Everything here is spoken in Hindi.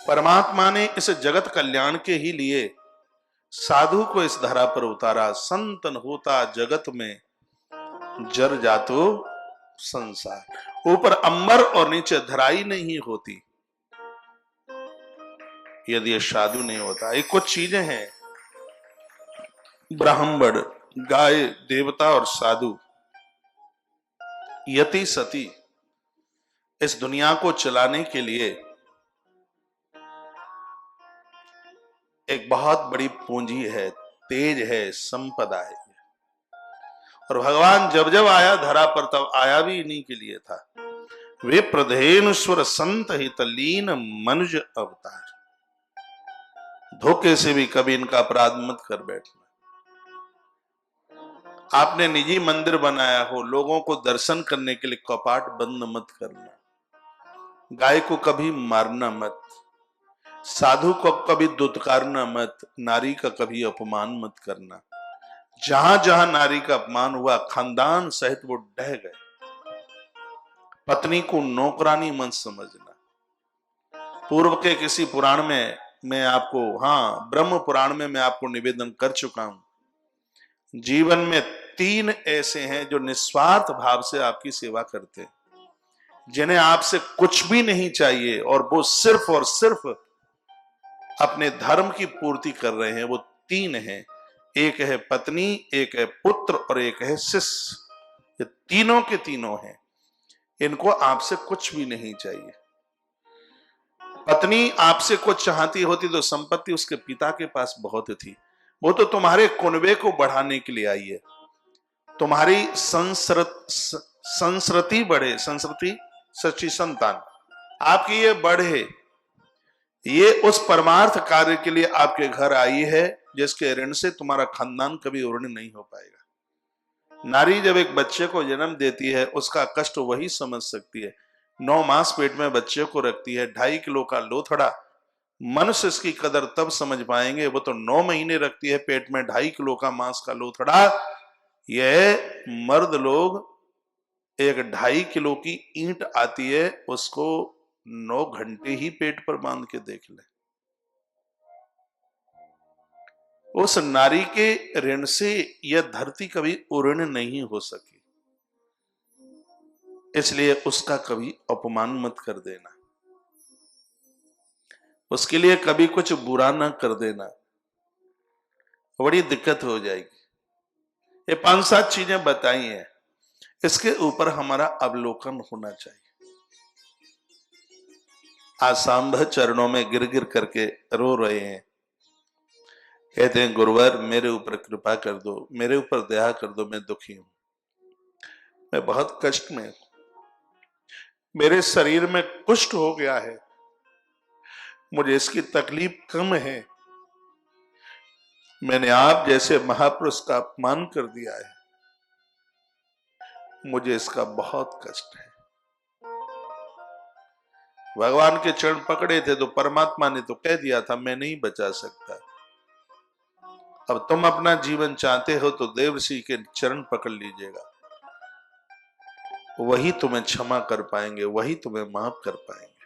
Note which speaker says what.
Speaker 1: परमात्मा ने इस जगत कल्याण के ही लिए साधु को इस धरा पर उतारा। संतन होता जगत में जर जातो संसार। ऊपर अंबर और नीचे धराई नहीं होती यदि ये साधु नहीं होता। ये कुछ चीजें हैं, ब्राह्मण, गाय, देवता और साधु, यति सती, इस दुनिया को चलाने के लिए एक बहुत बड़ी पूंजी है, तेज है, संपदा है। और भगवान जब जब आया धरा पर तब आया भी इन्हीं के लिए था। वे प्रधेनुस्वर संत हित लीन मनुज अवतार। धोखे से भी कभी इनका अपराध मत कर बैठना। आपने निजी मंदिर बनाया हो, लोगों को दर्शन करने के लिए कपाट बंद मत करना। गाय को कभी मारना मत, साधु को कभी दुत्कारना मत, नारी का कभी अपमान मत करना। जहां जहां नारी का अपमान हुआ खानदान सहित वो डह गए। पत्नी को नौकरानी मत समझना। पूर्व के किसी पुराण में मैं आपको, ब्रह्म पुराण में मैं आपको निवेदन कर चुका हूं। जीवन में 3 ऐसे हैं जो निस्वार्थ भाव से आपकी सेवा करते हैं, जिन्हें आपसे कुछ भी नहीं चाहिए और वो सिर्फ और सिर्फ अपने धर्म की पूर्ति कर रहे हैं। वो 3 हैं, एक है पत्नी, एक है पुत्र और एक है शिष्य। ये तीनों के तीनों हैं, इनको आपसे कुछ भी नहीं चाहिए। पत्नी आपसे कुछ चाहती होती तो संपत्ति उसके पिता के पास बहुत थी, वो तो तुम्हारे कुनबे को बढ़ाने के लिए आई है। तुम्हारी संस्कृति बढ़े, संस्कृति सच्ची संतान आपकी ये बढ़े, ये उस परमार्थ कार्य के लिए आपके घर आई है जिसके ऋण से तुम्हारा खानदान कभी ऋणी नहीं हो पाएगा। नारी जब एक बच्चे को जन्म देती है उसका कष्ट वही समझ सकती है। 9 मास पेट में बच्चे को रखती है, 2.5 किलो का लोथड़ा। मनुष्य इसकी कदर तब समझ पाएंगे, वो तो 9 महीने रखती है पेट में 2.5 किलो का मांस का लोथड़ा। यह मर्द लोग एक 2.5 किलो की ईंट आती है, उसको 9 घंटे ही पेट पर बांध के देख ले। उस नारी के ऋण से यह धरती कभी उऋण नहीं हो सकी, इसलिए उसका कभी अपमान मत कर देना, उसके लिए कभी कुछ बुरा ना कर देना, बड़ी दिक्कत हो जाएगी। ये 5-7 चीजें बताई हैं, इसके ऊपर हमारा अवलोकन होना चाहिए। आज सांभ चरणों में गिर गिर करके रो रहे हैं, कहते हैं गुरुवर मेरे ऊपर कृपा कर दो, मेरे ऊपर दया कर दो, मैं दुखी हूं, मैं बहुत कष्ट में हूं, मेरे शरीर में कुष्ठ हो गया है, मुझे इसकी तकलीफ कम है, मैंने आप जैसे महापुरुष का अपमान कर दिया है, मुझे इसका बहुत कष्ट है। भगवान के चरण पकड़े थे तो परमात्मा ने तो कह दिया था मैं नहीं बचा सकता। अब तुम अपना जीवन चाहते हो तो देवर्षि के चरण पकड़ लीजिएगा, वही तुम्हें क्षमा कर पाएंगे, वही तुम्हें माफ कर पाएंगे।